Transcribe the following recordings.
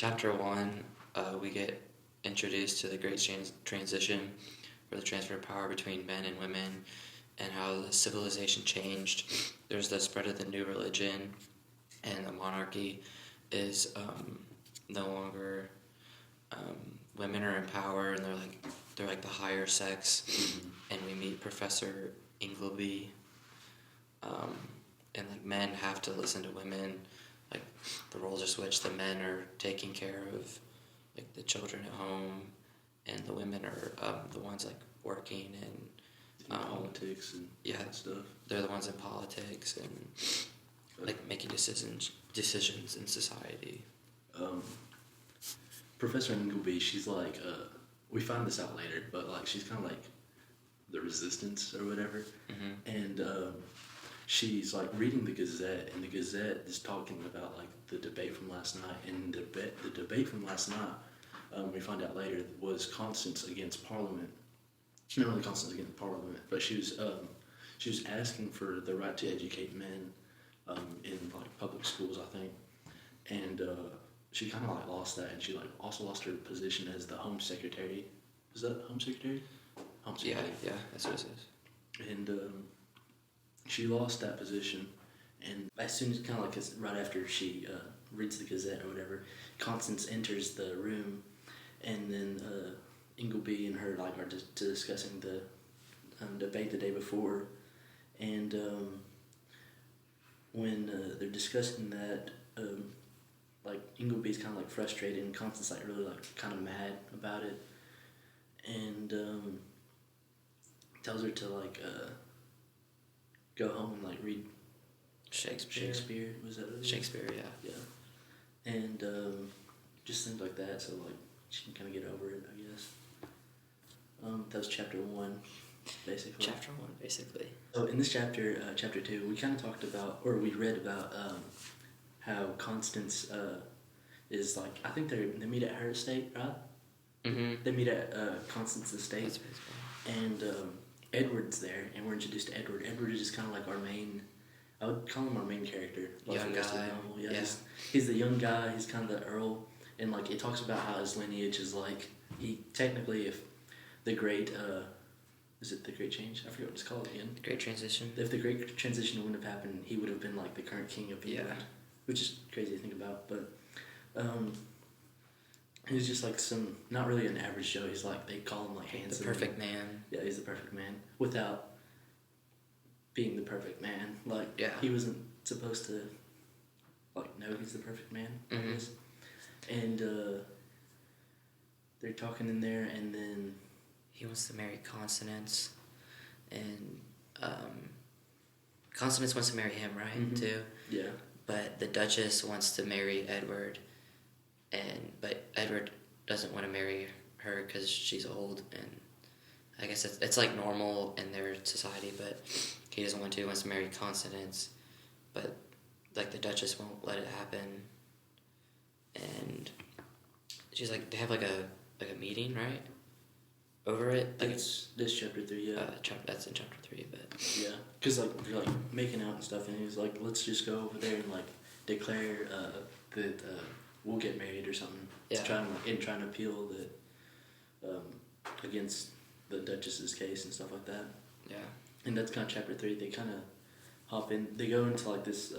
Chapter 1, we get introduced to the Great Transition, or the transfer of power between men and women, and how the civilization changed. There's the spread of the new religion, and the monarchy is no longer women are in power, and they're like the higher sex. And we meet Professor Ingleby, and like men have to listen to women. Like the roles are switched. The men are taking care of like the children at home, and the women are the ones like working and politics and stuff. They're the ones in politics and like making decisions in society. Professor Ingleby, she's like, we find this out later, but like she's kind of like the resistance or whatever, and she's like reading the Gazette, and the Gazette is talking about like the debate from last night, and the debate from last night, we find out later, was Constance against Parliament. Not really Constance against Parliament, but she was asking for the right to educate men in like public schools, I think, and she kind of like lost that, and she like also lost her position as the Home Secretary. Is that Home Secretary? Home Secretary. Yeah, that's what it is. And she lost that position, and as soon as kind of like right after she reads the Gazette or whatever, Constance enters the room, and then Ingleby and her like are discussing the debate the day before, and when they're discussing that, like Ingleby's kind of like frustrated, and Constance like really like kind of mad about it, and tells her to like go home and like read Shakespeare. Was that what Shakespeare? Yeah. And just things like that, so like she can kind of get over it, I guess. That was chapter 1, basically. Chapter 1, basically. So in this chapter, chapter 2, we kind of talked about, or we read about how Constance is like, I think they meet at her estate, right? Mm-hmm. They meet at Constance's estate. That's basically. And Edward's there, and we're introduced to Edward. Edward is just kind of like our main, I would call him our main character. Young guy. Yeah. He's the young guy, he's kind of the earl, and like it talks about how his lineage is like, he technically, if the great, is it the Great Change? I forget what it's called again. The Great Transition. If the Great Transition wouldn't have happened, he would have been like the current king of England. Yeah. Which is crazy to think about, but he's just like not really an average Joe. He's like, they call him like handsome. The perfect man. Yeah, he's the perfect man without being the perfect man. Like, yeah. He wasn't supposed to like know he's the perfect man. Mm-hmm. I guess. And they're talking in there, and then he wants to marry Constance, and Constance wants to marry him, right? Mm-hmm. Too. Yeah. But the Duchess wants to marry Edward, but Edward doesn't want to marry her because she's old, and I guess it's like normal in their society, but he doesn't want to. He wants to marry Constance, but like the Duchess won't let it happen, and she's like, they have like a meeting, right? Over it. Like it's this chapter 3, yeah. That's in chapter 3, but yeah, because like they're like making out and stuff, and he's like, let's just go over there and like declare that we'll get married or something. Yeah. Trying to appeal that against the Duchess's case and stuff like that. Yeah. And that's kind of chapter 3. They kind of hop in. They go into like this.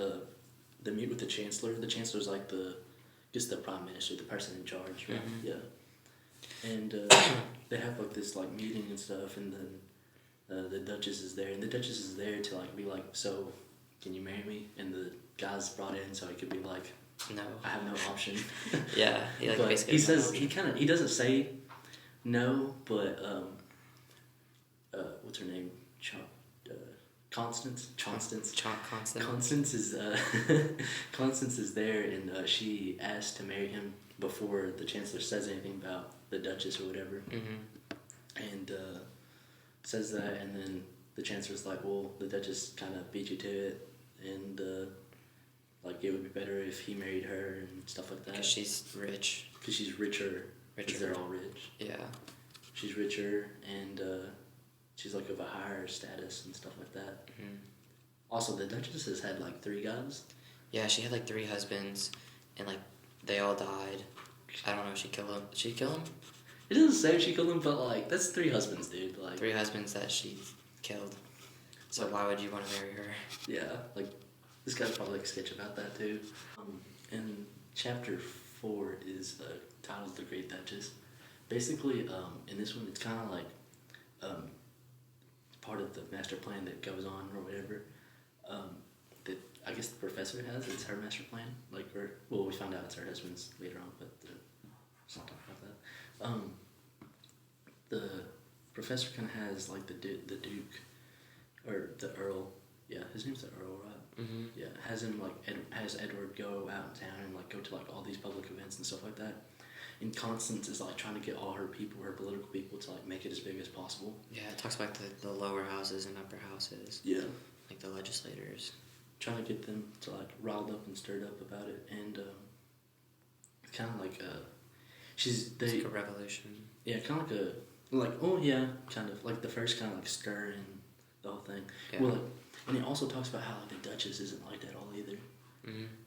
They meet with the Chancellor. The Chancellor's like the Prime Minister, the person in charge. Right? Mm-hmm. Yeah. And they have like this like meeting and stuff, and then the Duchess is there, and the Duchess is there to like be like, so can you marry me? And the guy's brought in so he could be like, no, I have no option. Yeah, he like but basically he says he doesn't say no, but what's her name? Constance. Constance is Constance is there, and she asked to marry him before the Chancellor says anything about the Duchess or whatever. Mm-hmm. And says that, and then the Chancellor's like, well, the Duchess kind of beat you to it, and like it would be better if he married her and stuff like that. Because she's rich. Because she's richer. Because they're all rich. Yeah. She's richer, and she's like of a higher status and stuff like that. Mm-hmm. Also, the Duchess has had like 3 guys. Yeah, she had like 3 husbands, and like they all died, I don't know if she killed him. Did she kill him? It doesn't say she killed him, but like that's 3 husbands, dude. Like 3 husbands that she killed. So why would you want to marry her? Yeah, like this guy's probably like a sketch about that too. And chapter 4 is titled "The Great Duchess." Basically, in this one, it's kind of like part of the master plan that goes on or whatever. That I guess the professor has. It's her master plan. Like, we found out it's her husband's later on, but let's not talk about that. The professor kind of has like the Duke or the Earl. Yeah, his name's the Earl, right? Mm-hmm. Yeah, has him like has Edward go out in town and like go to like all these public events and stuff like that. And Constance is like trying to get all her people, her political people, to like make it as big as possible. Yeah, it talks about the lower houses and upper houses. Yeah, like the legislators. Trying to get them to like riled up and stirred up about it, and it's kind of like it's like a revolution. Yeah, kind of kind of like the first kind of like stir in the whole thing. Yeah. Well, and it also talks about how like the Duchess isn't liked at all either,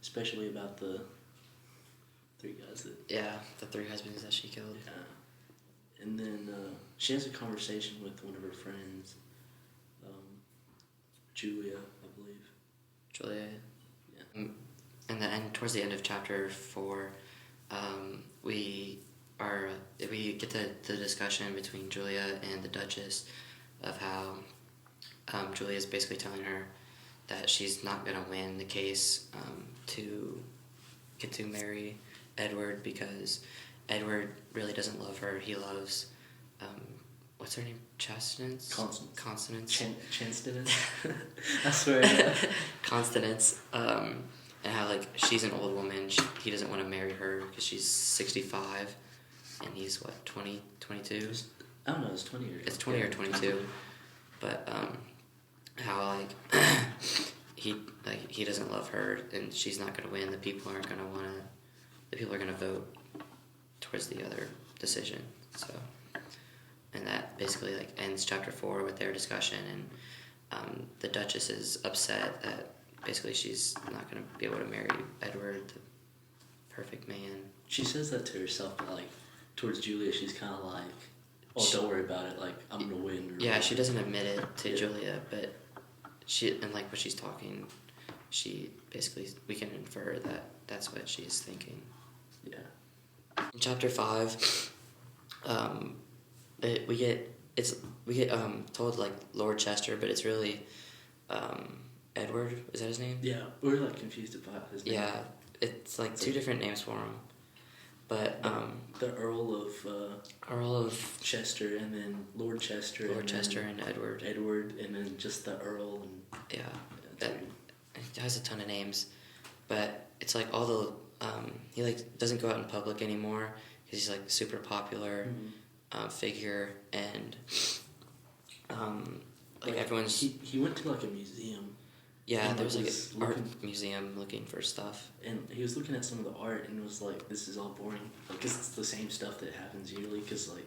especially about the 3 guys that. Yeah, the 3 husbands that she killed. Yeah, and then she has a conversation with one of her friends, Julia, I believe. Julia. Yeah. And towards the end of chapter 4, we get the discussion between Julia and the Duchess of how Julia is basically telling her that she's not going to win the case to get to marry Edward because Edward really doesn't love her. He loves what's her name? Constance. Chanstonance. I swear. Constance. And how like she's an old woman. He doesn't want to marry her because she's 65, and he's what 20, 22. I don't know. It's 20 or. It's 20 or 22, but how like he doesn't love her, and she's not gonna win. The people aren't gonna wanna. The people are gonna vote towards the other decision. So, and that basically like ends chapter 4 with their discussion, and the Duchess is upset that basically she's not gonna be able to marry Edward, the perfect man. She says that to herself, but like towards Julia, she's kind of like, "Oh, don't worry about it. Like I'm gonna win." Yeah, she doesn't admit it to Julia, but and like when she's talking, she basically we can infer that that's what she's thinking. Yeah. In chapter 5, we get told like Lord Chester, but it's really Edward. Is that his name? Yeah, we're like confused about his name. Yeah, it's like 2 different names for him, but the Earl of Chester, and then Lord Chester. Lord Chester and Edward. Edward, and then just the Earl and. Yeah, it has a ton of names, but it's like all the he like doesn't go out in public anymore because he's like super popular figure, and like everyone's. He went to like a museum. Yeah, there was like an art museum looking for stuff. And he was looking at some of the art and was like, this is all boring. Like, cause it's the same stuff that happens yearly, because like,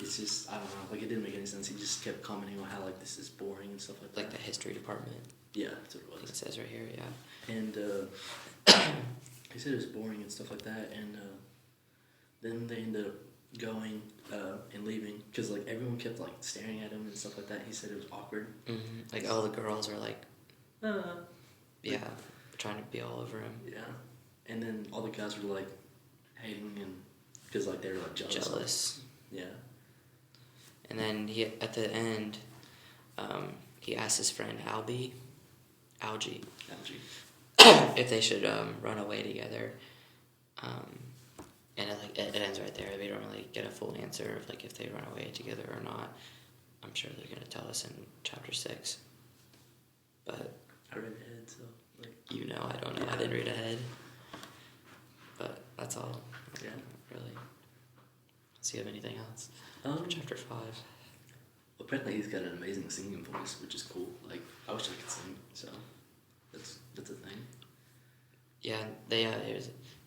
it's just, I don't know, like it didn't make any sense. He just kept commenting on how like this is boring and stuff like that. Like the history department. Yeah, that's what it was. I think it says right here, yeah. And he said it was boring and stuff like that, and then they ended up going and leaving because like everyone kept like staring at him and stuff like that. He said it was awkward. Mm-hmm. Like all the girls are like, yeah, trying to be all over him. Yeah, and then all the guys were like hating him because like they were like jealous. Yeah. And then at the end, he asked his friend Algie, if they should run away together. And it ends right there. We don't really get a full answer of like if they run away together or not. I'm sure they're gonna tell us in chapter 6. But I read ahead, so like you know, I don't know. Yeah. I didn't read ahead. But that's all. Yeah. Really. Do you have anything else? Chapter 5. Apparently he's got an amazing singing voice, which is cool. Like I wish I could sing, so that's a thing. Yeah,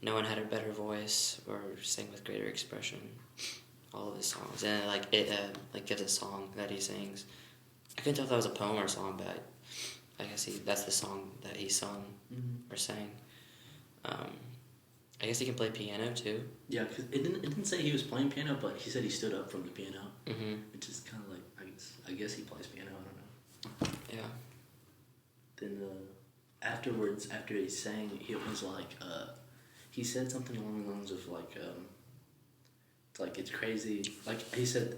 no one had a better voice or sang with greater expression. All of his songs, and it gives a song that he sings. I couldn't tell if that was a poem or a song, but I guess that's the song that he sung or sang. I guess he can play piano too. Yeah, because it didn't say he was playing piano, but he said he stood up from the piano, which is kind of like I guess he plays piano. I don't know. Yeah. Then afterwards, after he sang, he was like he said something along the lines of like it's crazy. Like he said,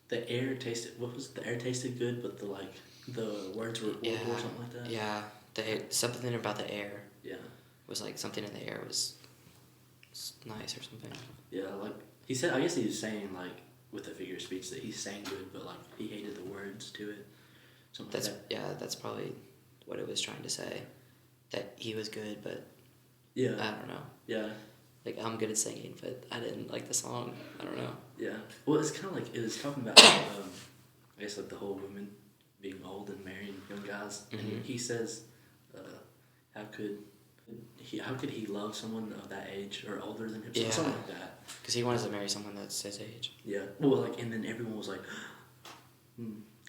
the air tasted. What was it? The air tasted good, but the words were horrible or something like that. Yeah, something about the air. Yeah. Was like something in the air was nice or something. Yeah, like he said. I guess he was saying like with a figure of speech that he sang good, but like he hated the words to it. Something like that. Yeah, that's probably what it was trying to say. That he was good, but yeah, I don't know. Yeah. Like, I'm good at singing, but I didn't like the song. I don't know. Yeah. Well, it's kind of like, it was talking about, I guess, like, the whole women being old and marrying young guys. Mm-hmm. And he says, how could he love someone of that age or older than him? Yeah. Something like that. Because he wanted to marry someone that's his age. Yeah. Well, like, and then everyone was like,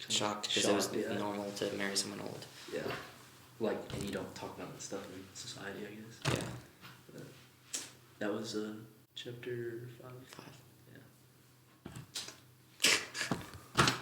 shocked, because it was normal to marry someone old. Yeah. Like, and you don't talk about that stuff in society, I guess. Yeah. That was chapter 5.